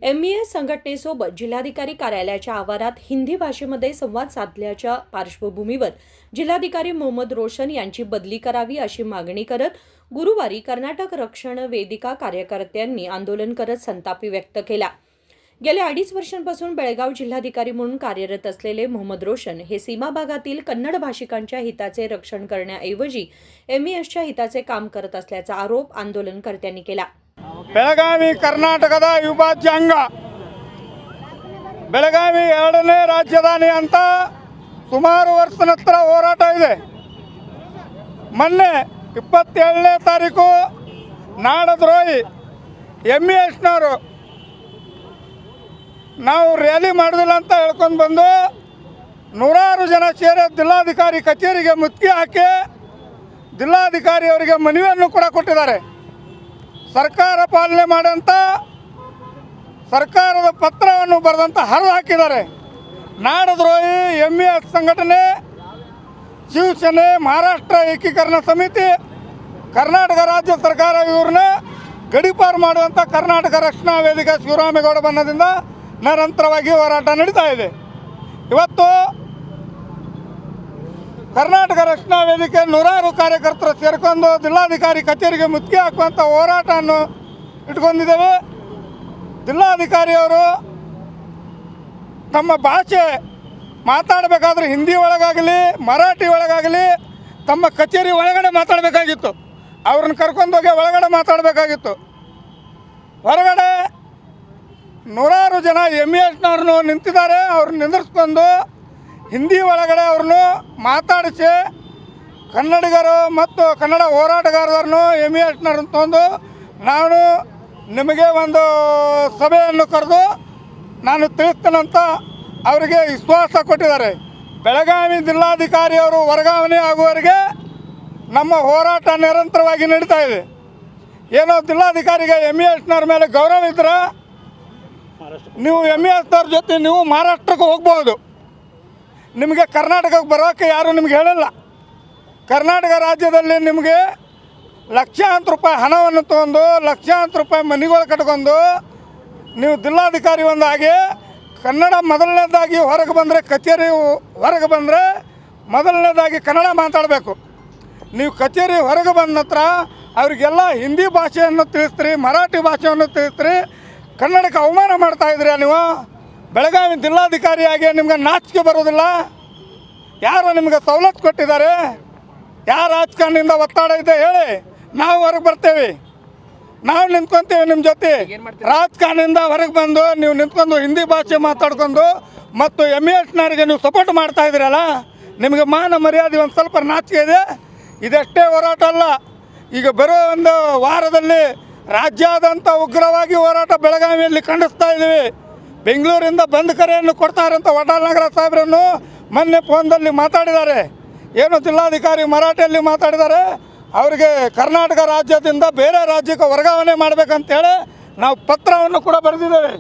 MES संघटनेसोबत जिल्हाधिकारी कार्यालयाच्या आवारात हिंदी भाषेमध्ये संवाद साधल्याच्या पार्श्वभूमीवर जिल्हाधिकारी मोहम्मद रोशन यांची बदली करावी अशी मागणी करत गुरुवारी कर्नाटक रक्षण वेदिका कार्यकर्त्यांनी आंदोलन करत संताप व्यक्त केला। गेल्या 2.5 वर्षांपासून बेळगाव जिल्हाधिकारी म्हणून कार्यरत असलेले मोहम्मद रोशन हे सीमा भागातील कन्नड भाषिकांच्या हिताचे रक्षण करण्याऐवजी MESच्या हिताचे काम करत असल्याचा आरोप आंदोलनकर्त्यांनी केला। ಬೆಳಗಾವಿ ಕರ್ನಾಟಕದ ಅವಿಭಾಜ್ಯ ಅಂಗ ಬೆಳಗಾವಿ ಎರಡನೇ ರಾಜಧಾನಿ ಅಂತ ಸುಮಾರು ವರ್ಷದ ನಂತರ ಹೋರಾಟ ಇದೆ। ಮೊನ್ನೆ 27ನೇ ತಾರೀಕು ನಾಡದ್ರೋಹಿ MESನವರು ನಾವು ರ್ಯಾಲಿ ಮಾಡೋದಿಲ್ಲ ಅಂತ ಹೇಳ್ಕೊಂಡು ಬಂದು ನೂರಾರು ಜನ ಸೇರಿ ಜಿಲ್ಲಾಧಿಕಾರಿ ಕಚೇರಿಗೆ ಮುತ್ತಿಗೆ ಹಾಕಿ ಜಿಲ್ಲಾಧಿಕಾರಿ ಅವರಿಗೆ ಮನವಿಯನ್ನು ಕೂಡ ಕೊಟ್ಟಿದ್ದಾರೆ। ಸರ್ಕಾರ ಪಾಲನೆ ಮಾಡಂತ ಸರ್ಕಾರದ ಪತ್ರವನ್ನು ಬರೆದಂತ ಹರಿದು ಹಾಕಿದ್ದಾರೆ। ನಾಡದ್ರೋಹಿ MES ಸಂಘಟನೆ, ಶಿವಸೇನೆ, ಮಹಾರಾಷ್ಟ್ರ ಏಕೀಕರಣ ಸಮಿತಿ, ಕರ್ನಾಟಕ ರಾಜ್ಯ ಸರ್ಕಾರ ಇವ್ರನ್ನ ಗಡೀಪಾರು ಮಾಡುವಂಥ ಕರ್ನಾಟಕ ರಕ್ಷಣಾ ವೇದಿಕೆ ಶಿವರಾಮೇಗೌಡ ಬಣ್ಣದಿಂದ ನಿರಂತರವಾಗಿ ಹೋರಾಟ ನಡೀತಾ ಇದೆ। ಇವತ್ತು ಕರ್ನಾಟಕ ರಕ್ಷಣಾ ವೇದಿಕೆ ನೂರಾರು ಕಾರ್ಯಕರ್ತರು ಸೇರ್ಕೊಂಡು ಜಿಲ್ಲಾಧಿಕಾರಿ ಕಚೇರಿಗೆ ಮುತ್ತಿಗೆ ಹಾಕುವಂಥ ಹೋರಾಟವನ್ನು ಇಟ್ಕೊಂಡಿದ್ದೇವೆ। ಜಿಲ್ಲಾಧಿಕಾರಿಯವರು ತಮ್ಮ ಭಾಷೆ ಮಾತಾಡಬೇಕಾದ್ರೆ ಹಿಂದಿ ಒಳಗಾಗಲಿ ಮರಾಠಿ ಒಳಗಾಗಲಿ ತಮ್ಮ ಕಚೇರಿ ಒಳಗಡೆ ಮಾತಾಡಬೇಕಾಗಿತ್ತು। ಅವ್ರನ್ನ ಕರ್ಕೊಂಡೋಗಿ ಒಳಗಡೆ ಮಾತಾಡಬೇಕಾಗಿತ್ತು। ಹೊರಗಡೆ ನೂರಾರು ಜನ MESನವ್ರನ್ನು ನಿಂತಿದ್ದಾರೆ, ಅವ್ರನ್ನ ನಿಂದಿರಿಸ್ಕೊಂಡು ಹಿಂದಿ ಒಳಗಡೆ ಅವ್ರನ್ನು ಮಾತಾಡಿಸಿ ಕನ್ನಡಿಗರು ಮತ್ತು ಕನ್ನಡ ಹೋರಾಟಗಾರರನ್ನು MESನವ್ರನ್ನ ತಂದು ನಾನು ನಿಮಗೆ ಒಂದು ಸಭೆಯನ್ನು ಕರೆದು ನಾನು ತಿಳಿಸ್ತೇನಂತ ಅವರಿಗೆ ವಿಶ್ವಾಸ ಕೊಟ್ಟಿದ್ದಾರೆ। ಬೆಳಗಾವಿ ಜಿಲ್ಲಾಧಿಕಾರಿಯವರು ವರ್ಗಾವಣೆ ಆಗುವವರೆಗೆ ನಮ್ಮ ಹೋರಾಟ ನಿರಂತರವಾಗಿ ನಡೀತಾ ಇದೆ। ಏನೋ ಜಿಲ್ಲಾಧಿಕಾರಿಗೆ MESನವ್ರ ಮೇಲೆ ಗೌರವ ಇದ್ದರೆ ನೀವು MESನವ್ರ ಜೊತೆ ನೀವು ಮಹಾರಾಷ್ಟ್ರಕ್ಕೆ ಹೋಗ್ಬೋದು, ನಿಮಗೆ ಕರ್ನಾಟಕಕ್ಕೆ ಬರೋಕ್ಕೆ ಯಾರೂ ನಿಮ್ಗೆ ಹೇಳಿಲ್ಲ। ಕರ್ನಾಟಕ ರಾಜ್ಯದಲ್ಲಿ ನಿಮಗೆ ಲಕ್ಷಾಂತರ ರೂಪಾಯಿ ಹಣವನ್ನು ತೊಗೊಂಡು ಲಕ್ಷಾಂತರ ರೂಪಾಯಿ ಮನೆಗಳು ಕಟ್ಕೊಂಡು ನೀವು ಜಿಲ್ಲಾಧಿಕಾರಿ ಒಂದಾಗಿ ಕನ್ನಡ ಮೊದಲನೇದಾಗಿ ಹೊರಗೆ ಬಂದರೆ ಕಚೇರಿ ಹೊರಗೆ ಬಂದರೆ ಮೊದಲನೇದಾಗಿ ಕನ್ನಡ ಮಾತಾಡಬೇಕು। ನೀವು ಕಚೇರಿ ಹೊರಗೆ ಬಂದ ನಂತರ ಅವರಿಗೆಲ್ಲ ಹಿಂದಿ ಭಾಷೆಯನ್ನು ತಿಳಿಸ್ತೀರಿ, ಮರಾಠಿ ಭಾಷೆಯನ್ನು ತಿಳಿಸ್ತೀರಿ, ಕನ್ನಡಕ್ಕೆ ಅವಮಾನ ಮಾಡ್ತಾಯಿದ್ರಿ ನೀವು। ಬೆಳಗಾವಿ ಜಿಲ್ಲಾಧಿಕಾರಿಯಾಗಿ ನಿಮ್ಗೆ ನಾಚಿಕೆ ಬರೋದಿಲ್ಲ? ಯಾರು ನಿಮಗೆ ಸವಲತ್ತು ಕೊಟ್ಟಿದ್ದಾರೆ? ಯಾರು ರಾಜಕಾರಣಿಯಿಂದ ಒತ್ತಡ ಇದೆ ಹೇಳಿ, ನಾವು ಹೊರಗೆ ಬರ್ತೇವೆ, ನಾವು ನಿಂತ್ಕೊತೀವಿ ನಿಮ್ಮ ಜೊತೆ। ರಾಜಕಾರಣಿಯಿಂದ ಹೊರಗೆ ಬಂದು ನೀವು ನಿಂತ್ಕೊಂಡು ಹಿಂದಿ ಭಾಷೆ ಮಾತಾಡ್ಕೊಂಡು ಮತ್ತು MESನವರಿಗೆ ನೀವು ಸಪೋರ್ಟ್ ಮಾಡ್ತಾ ಇದ್ದೀರಲ್ಲ, ನಿಮಗೆ ಮಾನ ಮರ್ಯಾದೆ ಒಂದು ಸ್ವಲ್ಪ ನಾಚಿಕೆ ಇದೆ? ಇದಷ್ಟೇ ಹೋರಾಟ ಅಲ್ಲ, ಈಗ ಬರೋ ಒಂದು ವಾರದಲ್ಲಿ ರಾಜ್ಯಾದ್ಯಂತ ಉಗ್ರವಾಗಿ ಹೋರಾಟ ಬೆಳಗಾವಿಯಲ್ಲಿ ಖಂಡಿಸ್ತಾ ಇದ್ದೀವಿ। ಬೆಂಗಳೂರಿಂದ ಬಂದ್ ಕರೆಯನ್ನು ಕೊಡ್ತಾರಂತ ವಟಾಲ್ ನಗರ ಸಾಹೇಬ್ರನ್ನು ಮೊನ್ನೆ ಫೋನ್ದಲ್ಲಿ ಮಾತಾಡಿದ್ದಾರೆ। ಏನು ಜಿಲ್ಲಾಧಿಕಾರಿ ಮರಾಠಿಯಲ್ಲಿ ಮಾತಾಡಿದ್ದಾರೆ, ಅವರಿಗೆ ಕರ್ನಾಟಕ ರಾಜ್ಯದಿಂದ ಬೇರೆ ರಾಜ್ಯಕ್ಕೆ ವರ್ಗಾವಣೆ ಮಾಡಬೇಕಂತೇಳಿ ನಾವು ಪತ್ರವನ್ನು ಕೂಡ ಬರೆದಿದ್ದೇವೆ।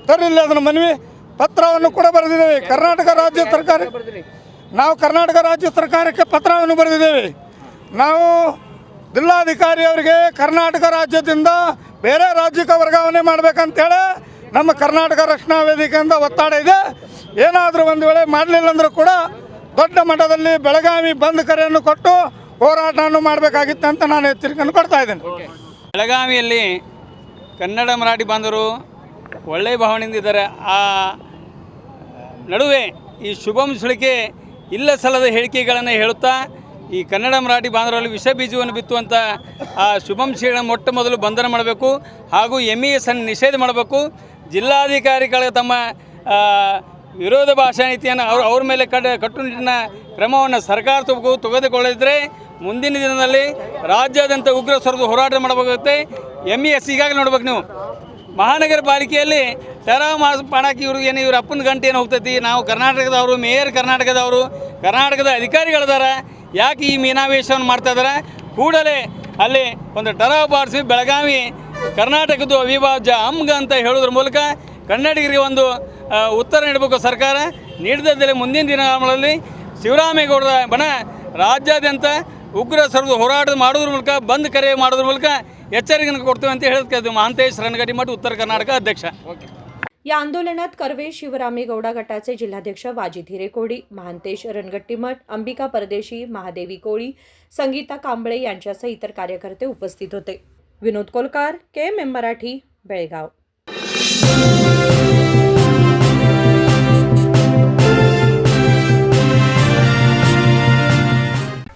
ತರಲಿಲ್ಲ ಅದನ್ನು ಮನವಿ ಪತ್ರವನ್ನು ಕೂಡ ಬರೆದಿದ್ದೇವೆ। ಕರ್ನಾಟಕ ರಾಜ್ಯ ಸರ್ಕಾರ ನಾವು ಕರ್ನಾಟಕ ರಾಜ್ಯ ಸರ್ಕಾರಕ್ಕೆ ಪತ್ರವನ್ನು ಬರೆದಿದ್ದೇವೆ। ನಾವು ಜಿಲ್ಲಾಧಿಕಾರಿ ಅವರಿಗೆ ಕರ್ನಾಟಕ ರಾಜ್ಯದಿಂದ ಬೇರೆ ರಾಜ್ಯಕ್ಕೆ ವರ್ಗಾವಣೆ ಮಾಡಬೇಕಂತೇಳಿ ನಮ್ಮ ಕರ್ನಾಟಕ ರಕ್ಷಣಾ ವೇದಿಕೆಯಿಂದ ಒತ್ತಡ ಇದೆ। ಏನಾದರೂ ಒಂದು ವೇಳೆ ಮಾಡಲಿಲ್ಲ ಅಂದರೂ ಕೂಡ ದೊಡ್ಡ ಮಟ್ಟದಲ್ಲಿ ಬೆಳಗಾವಿ ಬಂದ್ ಕರೆಯನ್ನು ಕೊಟ್ಟು ಹೋರಾಟವನ್ನು ಮಾಡಬೇಕಾಗಿತ್ತು ಅಂತ ನಾನು ಎಚ್ಚರಿಕೆಯನ್ನು ಕೊಡ್ತಾ ಇದ್ದೇನೆ। ಬೆಳಗಾವಿಯಲ್ಲಿ ಕನ್ನಡ ಮರಾಠಿ ಬಾಂಧವರು ಒಳ್ಳೆಯ ಭಾವನೆಯಿಂದ ಇದ್ದಾರೆ। ಆ ನಡುವೆ ಈ ಶುಭಂ ಸುಳಿಕೆ ಇಲ್ಲ ಸಲ್ಲದ ಹೇಳಿಕೆಗಳನ್ನು ಹೇಳುತ್ತಾ ಈ ಕನ್ನಡ ಮರಾಠಿ ಬಾಂಧವರಲ್ಲಿ ವಿಷ ಬೀಜವನ್ನು ಬಿತ್ತುವಂಥ ಆ ಶುಭಂ ಸುಳಿಗೆ ಮೊಟ್ಟ ಮೊದಲು ಬಂಧನ ಮಾಡಬೇಕು ಹಾಗೂ MES ಅನ್ನು ನಿಷೇಧ ಮಾಡಬೇಕು। ಜಿಲ್ಲಾಧಿಕಾರಿಗಳ ತಮ್ಮ ವಿರೋಧ ಭಾಷಾ ನೀತಿಯನ್ನು ಅವ್ರ ಮೇಲೆ ಕಟ್ಟುನಿಟ್ಟಿನ ಕ್ರಮವನ್ನು ಸರ್ಕಾರ ತೆಗೆದುಕೊಳ್ಳದಿದ್ದರೆ ಮುಂದಿನ ದಿನದಲ್ಲಿ ರಾಜ್ಯಾದ್ಯಂತ ಉಗ್ರ ಸ್ವರದ ಹೋರಾಟ ಮಾಡಬೇಕಾಗುತ್ತೆ। MES ಈಗಾಗಲೇ ನೋಡ್ಬೇಕು ನೀವು, ಮಹಾನಗರ ಪಾಲಿಕೆಯಲ್ಲಿ ಟೆರಾ ಪಾಣಾಕಿ ಇವ್ರಿಗೆ ಏನು ಇವ್ರ ಅಪ್ಪನ ಗಂಟೆ ಏನು ಹೋಗ್ತೈತಿ, ನಾವು ಕರ್ನಾಟಕದವರು, ಮೇಯರ್ ಕರ್ನಾಟಕದವರು, ಕರ್ನಾಟಕದ ಅಧಿಕಾರಿಗಳಿದ್ದಾರೆ, ಯಾಕೆ ಈ ಮೀನಾವೇಶವನ್ನು ಮಾಡ್ತಾ ಇದ್ದಾರೆ? ಕೂಡಲೇ ಅಲ್ಲಿ ಒಂದು ಟೆರಾ ಬಾರಿಸಿ ಬೆಳಗಾವಿ ಕರ್ನಾಟಕದ ಅವಿಭಾಜ್ಯ ಅಂಗ ಅಂತ ಹೇಳೋದ್ರ ಮೂಲಕ ಕನ್ನಡಿಗರಿಗೆ ಒಂದು ಉತ್ತರ ನೀಡಬೇಕು ಸರ್ಕಾರ। ನೀಡಿದಲ್ಲಿ ಮುಂದಿನ ದಿನಗಳಲ್ಲಿ ಶಿವರಾಮೇಗೌಡರ ಬಣ ರಾಜ್ಯಾದ್ಯಂತ ಉಗ್ರ ಸ್ವರದ ಹೋರಾಟ ಮಾಡೋದ್ರ ಮೂಲಕ ಬಂದ್ ಕರೆ ಮಾಡೋದ್ರ ಮೂಲಕ ಎಚ್ಚರಿಕೆಯನ್ನು ಕೊಡ್ತೇವೆ ಅಂತ ಹೇಳೋದಕ್ಕೆ ಮಹಾಂತೇಶ್ ರಣಗಡಿ ಮಠ ಉತ್ತರ ಕರ್ನಾಟಕ ಅಧ್ಯಕ್ಷ. या आंदोलनात कर्वे शिवरामेगौडा गटाचे जिल्हाध्यक्ष वाजिद हिरेकोडी, महांतेश रणगट्टीमठ, अंबिका परदेशी, महादेवी कोळी, संगीता कांबळे यांच्यासह इतर कार्यकर्ते उपस्थित होते. विनोद कोलकार, KMM मराठी, बेळगाव.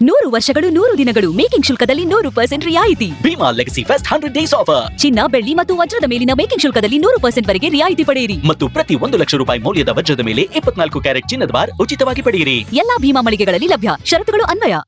ನೂರು ವರ್ಷಗಳು 100 ದಿನಗಳು ಮೇಕಿಂಗ್ ಶುಲ್ಕದಲ್ಲಿ 100% ರಿಯಾಯಿತಿ. Bhima legacy fest 100 days offer. ಚಿನ್ನ, ಬೆಳ್ಳಿ ಮತ್ತು ವಜ್ರದ ಮೇಲಿನ ಮೇಕಿಂಗ್ ಶುಲ್ಕದಲ್ಲಿ 100% ವರೆಗೆ ರಿಯಾಯಿತಿ ಪಡೆಯಿರಿ. ಮತ್ತು ಪ್ರತಿ 1 ಲಕ್ಷ ರೂಪಾಯಿ ಮೌಲ್ಯದ ವಜ್ರದ ಮೇಲೆ 24 ಕ್ಯಾರೆಟ್ ಚಿನ್ನದ ಬಾರ್ ಉಚಿತವಾಗಿ ಪಡೆಯಿರಿ. ಎಲ್ಲಾ ಭೀಮಾ ಮಳಿಗೆಗಳಲ್ಲಿ ಲಭ್ಯ. ಷರತ್ತುಗಳು ಅನ್ವಯ.